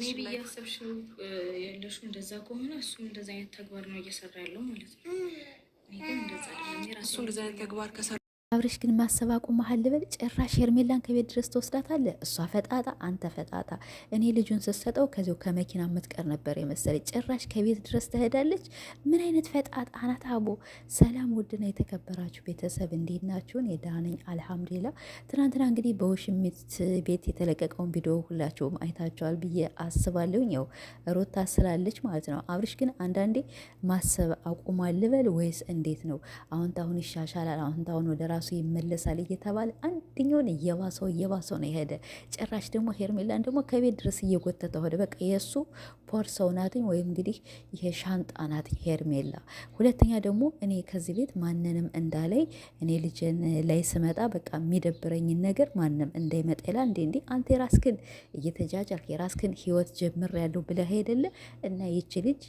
ሜቢ እያሰብሽው ያለሽው እንደዛ ከሆነ እሱም እንደዛ አይነት ተግባር ነው እየሰራ ያለው ማለት ነው። እኔ ግን እንደዛ አይደለም። እሱ እንደዛ አይነት ተግባር ከሰራ አብርሽ ግን ማሰብ አቁመሃል ልበል። ጭራሽ ሄርሜላን ከቤት ድረስ ትወስዳታለህ። እሷ ፈጣጣ፣ አንተ ፈጣጣ። እኔ ልጁን ስትሰጠው ከዚው ከመኪና የምትቀር ነበር የመሰለኝ። ጭራሽ ከቤት ድረስ ትሄዳለች። ምን አይነት ፈጣጣ ናት አቦ። ሰላም ውድና የተከበራችሁ ቤተሰብ እንዴት ናችሁን? የዳነኝ አልሐምዱሊላ። ትናንትና እንግዲህ በውሽሚት ቤት የተለቀቀውን ቪዲዮ ሁላችሁም አይታችኋል ብዬ አስባለሁኝ። ያው ሩታ ስላለች ማለት ነው። አብርሽ ግን አንዳንዴ ማሰብ አቁሟል ልበል ወይስ እንዴት ነው? አሁን ታሁን ይሻሻላል፣ አሁን ታሁን ወደ ራሱ ይመለሳል እየተባለ አንደኛውን እየባሰው ነው የሄደ። ጭራሽ ደግሞ ሄርሜላን ደግሞ ከቤት ድረስ እየጎተተ ሆደ። በቃ የእሱ ፖርሰው ናትኝ ወይም እንግዲህ ይሄ ሻንጣ ናትኝ ሄርሜላ። ሁለተኛ ደግሞ እኔ ከዚህ ቤት ማንንም እንዳላይ እኔ ልጅን ላይ ስመጣ በቃ የሚደብረኝን ነገር ማንም እንዳይመጣ ይላል። እንዴ አንተ የራስክን እየተጃጃልክ የራስክን ህይወት ጀምር ያለው ብለህ አይደለ? እና ይቺ ልጅ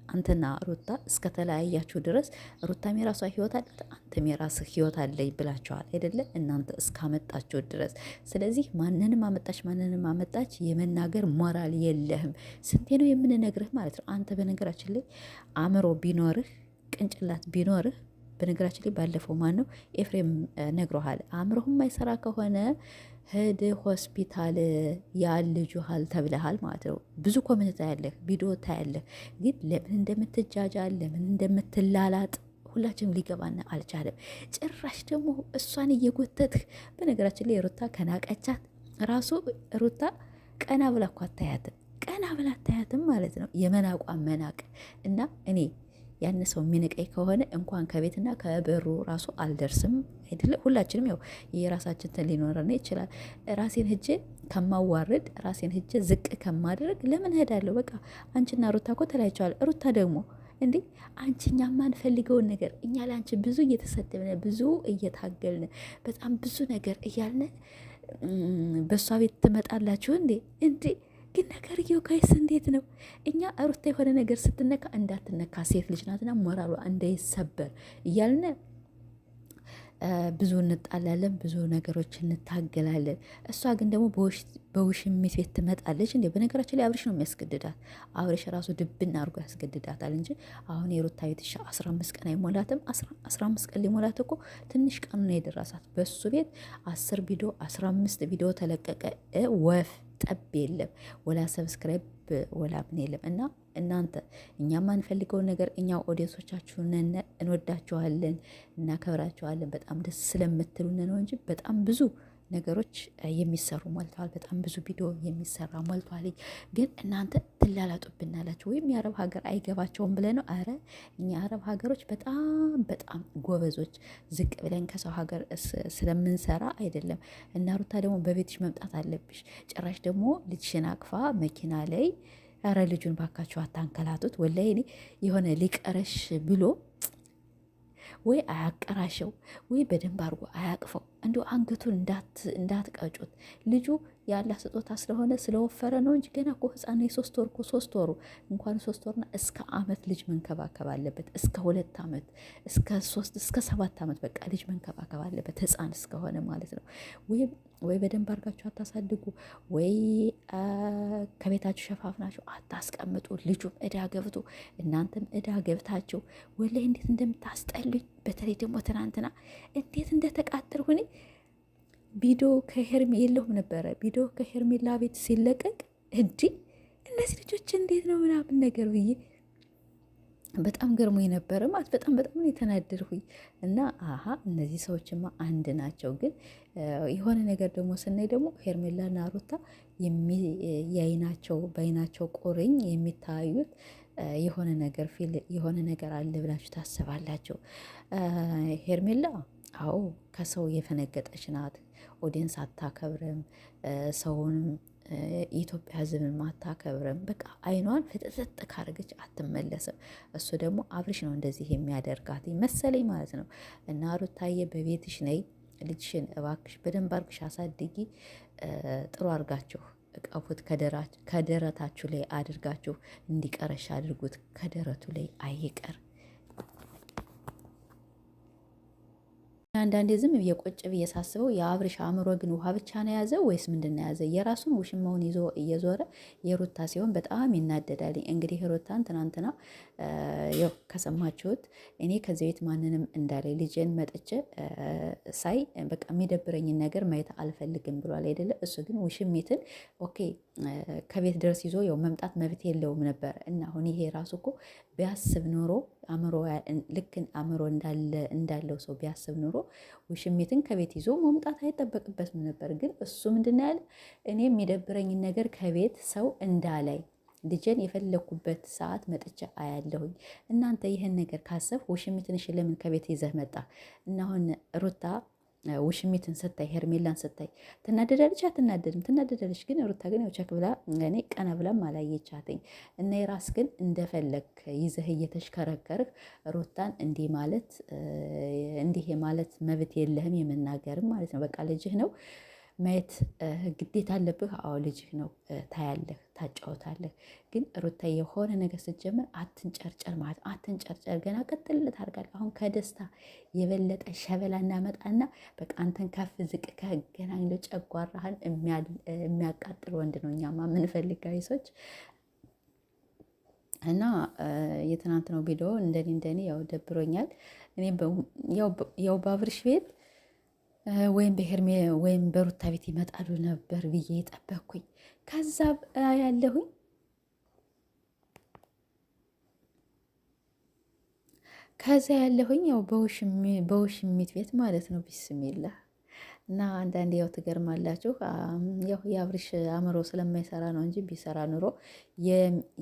አንተና ሩታ እስከተለያያችሁ ድረስ ሩታም የራሷ ህይወት አላት፣ አንተም የራስህ ህይወት አለኝ ብላችኋል አይደለ? እናንተ እስካመጣችሁ ድረስ። ስለዚህ ማንንም አመጣች የመናገር ሞራል የለህም። ስንቴ ነው የምንነግርህ ማለት ነው። አንተ በነገራችን ላይ አእምሮ ቢኖርህ ቅንጭላት ቢኖርህ በነገራችን ላይ ባለፈው ማን ነው ኤፍሬም ነግሮሃል። አእምሮህም ማይሰራ ከሆነ ሄድ ሆስፒታል ያልጁሃል ተብለሃል ማለት ነው። ብዙ ኮሜንት ታያለህ፣ ቪዲዮ ታያለህ። ግን ለምን እንደምትጃጃል ለምን እንደምትላላጥ ሁላችንም ሊገባና አልቻለም። ጭራሽ ደግሞ እሷን እየጎተትህ። በነገራችን ላይ ሩታ ከናቀቻት ራሱ ሩታ ቀና ብላ እኮ አታያትም፣ ቀና ብላ አታያትም ማለት ነው። የመናቋን መናቅ እና እኔ ያን ሰው የሚንቀኝ ከሆነ እንኳን ከቤትና ከበሩ ራሱ አልደርስም አይደለ? ሁላችንም ያው የራሳችን እንትን ሊኖረን ይችላል። ራሴን ሂጄ ከማዋርድ ራሴን ሂጄ ዝቅ ከማድረግ ለምን ሄዳለሁ? በቃ አንቺና ሩታ እኮ ተለያይተዋል። ሩታ ደግሞ እንዴ አንቺ እኛ የማንፈልገውን ነገር እኛ ለአንቺ ብዙ እየተሰደብን ብዙ እየታገልን በጣም ብዙ ነገር እያልን በእሷ ቤት ትመጣላችሁ እንዴ ግን ነገርየው ጋይስ እንዴት ነው? እኛ ሩታ የሆነ ነገር ስትነካ እንዳትነካ ሴት ልጅ ናትና ሞራሏ እንዳይሰበር እያልን ብዙ እንጣላለን፣ ብዙ ነገሮች እንታገላለን። እሷ ግን ደግሞ በውሽሚት ቤት ትመጣለች። እንዴ በነገራችን ላይ አብርሽ ነው የሚያስገድዳት። አብርሽ ራሱ ድብና አድርጎ ያስገድዳታል እንጂ አሁን የሩታ ቤት 15 ቀን አይሞላትም። 15 ቀን ሊሞላት እኮ ትንሽ ቀኑ ነው የደረሳት። በሱ ቤት 10 ቪዲዮ 15 ቪዲዮ ተለቀቀ። ወፍ ጠብ የለም፣ ወላ ሰብስክራይብ ወላ ምን የለም። እና እናንተ እኛ ማንፈልገውን ነገር እኛ ኦዲየንሶቻችሁን እንወዳችኋለን፣ እናከብራችኋለን። በጣም ደስ ስለምትሉን ነው እንጂ በጣም ብዙ ነገሮች የሚሰሩ ሞልተዋል። በጣም ብዙ ቪዲዮ የሚሰራ ሞልተዋል። ግን እናንተ ትላላጡብናላችሁ። ወይም የአረብ ሀገር አይገባቸውም ብለ ነው። አረ እኛ አረብ ሀገሮች በጣም ጎበዞች፣ ዝቅ ብለን ከሰው ሀገር ስለምንሰራ አይደለም። እና ሩታ ደግሞ በቤትሽ መምጣት አለብሽ። ጭራሽ ደግሞ ልጅሽን አቅፋ መኪና ላይ አረ ልጁን ባካችሁ አታንከላቱት። ወላሂ እኔ የሆነ ሊቀረሽ ብሎ ወይ አያቀራሸው ወይ በደንብ አድርጎ አያቅፈው። እንዲሁ አንገቱን እንዳትቀጩት። ልጁ ያለ ስጦታ ስለሆነ ስለወፈረ ነው እንጂ ገና እኮ ህፃን ነው። የ3 ወር እኮ 3 ወሩ እንኳን 3 ወርና እስከ ዓመት ልጅ መንከባከብ አለበት። እስከ 2 ዓመት እስከ 3 እስከ 7 ዓመት በቃ ልጅ መንከባከብ አለበት፣ ህፃን እስከሆነ ማለት ነው። ወይ በደንብ አድርጋችሁ አታሳድጉ፣ ወይ ከቤታችሁ ሸፋፍናችሁ አታስቀምጡ። ልጁም እዳ ገብቶ እናንተም እዳ ገብታችሁ ወላሂ እንዴት እንደምታስጠሉኝ። በተለይ ደግሞ ትናንትና እንዴት እንደተቃጠልኩ እኔ ቪዲዮ የለውም ነበረ። ቪዲዮ ከሄርሜላ ቤት ሲለቀቅ እንዲህ እነዚህ ልጆች እንዴት ነው ምናምን ነገር ብዬ በጣም ገርሞ የነበረ ማለት በጣም የተናደድኩኝ እና እነዚህ ሰዎችማ አንድ ናቸው። ግን የሆነ ነገር ደግሞ ስናይ ደግሞ ሄርሜላና ሩታ በአይናቸው ቁርኝ የሚታዩት የሆነ ነገር አለ ብላችሁ ታስባላችሁ። ሄርሜላ አዎ ከሰው የፈነገጠች ናት። ኦዲየንስ አታከብርም፣ ሰውንም የኢትዮጵያ ሕዝብን አታከብርም። በቃ አይኗን ፍጥጥጥ ካረገች አትመለስም። እሱ ደግሞ አብርሽ ነው እንደዚህ የሚያደርጋት መሰለኝ ማለት ነው። እና ሩታዬ በቤትሽ ነይ፣ ልጅሽን እባክሽ በደንብ አርግሽ አሳድጊ። ጥሩ አርጋችሁ እቀፉት፣ ከደረታችሁ ላይ አድርጋችሁ እንዲቀረሽ አድርጉት። ከደረቱ ላይ አይቀር አንዳንዴ ዝም ብዬ ቁጭ ብዬ ሳስበው የአብርሽ አእምሮ ግን ውሃ ብቻ ነው የያዘው ወይስ ምንድን ነው የያዘ? የራሱን ውሽማውን ይዞ እየዞረ የሩታ ሲሆን በጣም ይናደዳል። እንግዲህ ሩታን ትናንትና ያው ከሰማችሁት እኔ ከዚህ ቤት ማንንም እንዳለ ልጄን መጥቼ ሳይ በቃ የሚደብረኝን ነገር ማየት አልፈልግም ብሏል አይደለ? እሱ ግን ውሽሚትን ኦኬ ከቤት ድረስ ይዞ ያው መምጣት መብት የለውም ነበር። እና አሁን ይሄ ራሱ እኮ ቢያስብ ኖሮ አእምሮ ልክ አእምሮ እንዳለው ሰው ቢያስብ ኖሮ ውሽሚትን ከቤት ይዞ መምጣት አይጠበቅበትም ነበር። ግን እሱ ምንድን ነው ያለ? እኔ የሚደብረኝን ነገር ከቤት ሰው እንዳላይ ልጄን የፈለኩበት ሰዓት መጥቻ አያለሁኝ። እናንተ ይህን ነገር ካሰብ ውሽሚትን እሺ ለምን ከቤት ይዘህ መጣ? እና አሁን ሩታ ውሽሚትን ስታይ ሄርሜላን ስታይ ትናደዳለች? አትናደድም? ትናደዳለች። ግን ሩታ ግን ቸክ ብላ እኔ ቀና ብላም አላየቻትኝ። እና የራስ ግን እንደፈለግ ይዘህ እየተሽከረከርህ ሩታን እንዲህ ማለት መብት የለህም የመናገርም ማለት ነው። በቃ ልጅህ ነው ማየት ግዴታ አለብህ። አዎ ልጅህ ነው፣ ታያለህ፣ ታጫወታለህ። ግን ሩታ የሆነ ነገር ስትጀምር አትንጨርጨር ማለት አትንጨርጨር፣ ገና ቀጥል ታርጋለህ። አሁን ከደስታ የበለጠ ሸበላ እናመጣና በቃ አንተን ከፍ ዝቅ ከገናኝ ጨጓራህን የሚያቃጥል ወንድ ነው እኛማ ምንፈልጋ ሰዎች። እና የትናንትናው ቪዲዮ እንደኔ ያው ደብሮኛል። እኔ ያው በአብርሽ ቤት ወይም በሄርሜ ወይም በሩታ ቤት ይመጣሉ ነበር ብዬ የጠበኩኝ። ከዛ ያለሁኝ ያው በውሽሚት ቤት ማለት ነው። ቢስሚላ እና አንዳንዴ ያው ትገርማላችሁ። ያው የአብርሽ አእምሮ ስለማይሰራ ነው እንጂ ቢሰራ ኑሮ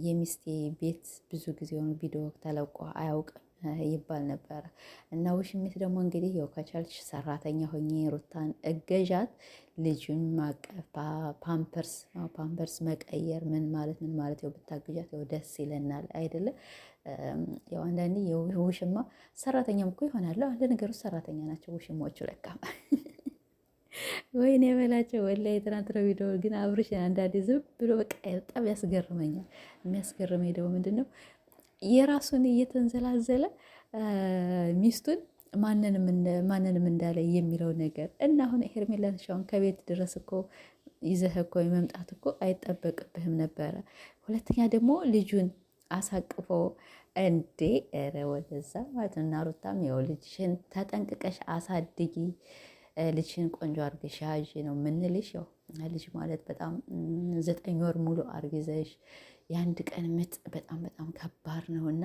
የሚስቴ ቤት ብዙ ጊዜ ሆኖ ቪዲዮ ተለቆ አያውቅም ይባል ነበረ። እና ውሽሚት ደግሞ እንግዲህ ያው ከቻልሽ ሰራተኛ ሆኜ ሩታን እገዣት፣ ልጁን ማቀፍ፣ ፓምፐርስ መቀየር ምን ማለት ያው ብታግዣት ያው ደስ ይለናል አይደለ? ያው አንዳንዴ የውሽማ ሰራተኛም እኮ ይሆናል። ለነገሩ ሰራተኛ ናቸው ውሽማዎቹ ለካ። ወይኔ የበላቸው ወላሂ የትናንትናው ቪዲዮ ግን አብርሽ አንዳንዴ ዝም ብሎ በቃ በጣም ያስገርመኛል። የሚያስገርመኝ ደግሞ ምንድን ነው የራሱን እየተንዘላዘለ ሚስቱን ማንንም እንዳለ የሚለው ነገር። እና አሁን ሄርሜላን ሻውን ከቤት ድረስ እኮ ይዘህ እኮ መምጣት እኮ አይጠበቅብህም ነበረ። ሁለተኛ ደግሞ ልጁን አሳቅፎ እንዴ ኧረ ወደዛ ማለት ነው። እና ሩታም ያው ልጅሽን ተጠንቅቀሽ አሳድጊ፣ ልጅሽን ቆንጆ አርገሽ ያዥ ነው ምንልሽ። ያው ልጅ ማለት በጣም 9 ወር ሙሉ አርግዘሽ የአንድ ቀን ምጥ በጣም ከባድ ነውና፣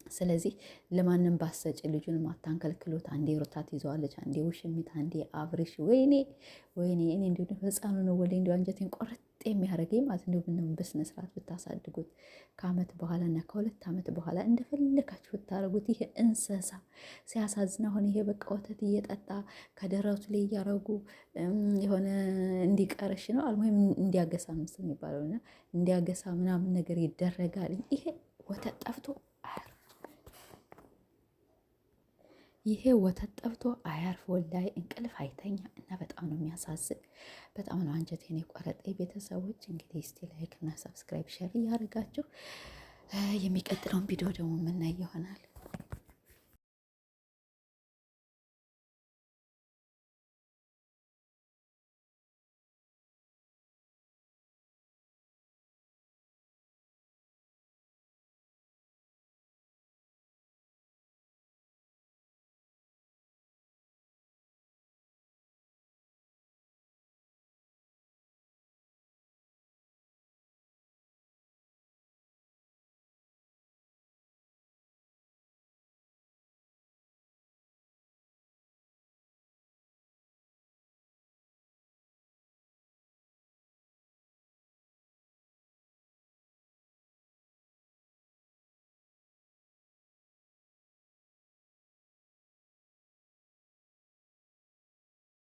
ስለዚህ ለማንም ባሰጭ ልጁን ማታንከልክሎት። አንዴ ሩታ ትይዘዋለች፣ አንዴ ውሽሚት፣ አንዴ አብርሽ። ወይኔ እኔ እንዲሁ ህፃኑ ነው ወለ እንዲሁ አንጀቴን ቆረጥ የሚያደርገኝ ማለት እንዲሁ ምንም በስነ ስርዓት ብታሳድጉት ከአመት በኋላ እና ከ2 ዓመት በኋላ እንደፈለጋችሁ ብታደርጉት። ይሄ እንስሳ ሲያሳዝን። አሁን ይሄ በቃ ወተት እየጠጣ ከደረቱ ላይ እያረጉ የሆነ እንዲቀረሽ ነው አልሞይም እንዲያገሳ ምስል የሚባለውና እንዲያገሳ ምናምን ነገር ይደረጋል። ይሄ ወተት ጠፍቶ አያርፍ ወላሂ እንቅልፍ አይተኛ። እና በጣም ነው የሚያሳዝን። በጣም ነው አንጀቴን የቆረጠ። ቤተሰቦች እንግዲህ እስቲ ላይክ እና ሰብስክራይብ ሸር እያደረጋችሁ የሚቀጥለውን ቪዲዮ ደግሞ የምናይ ይሆናል።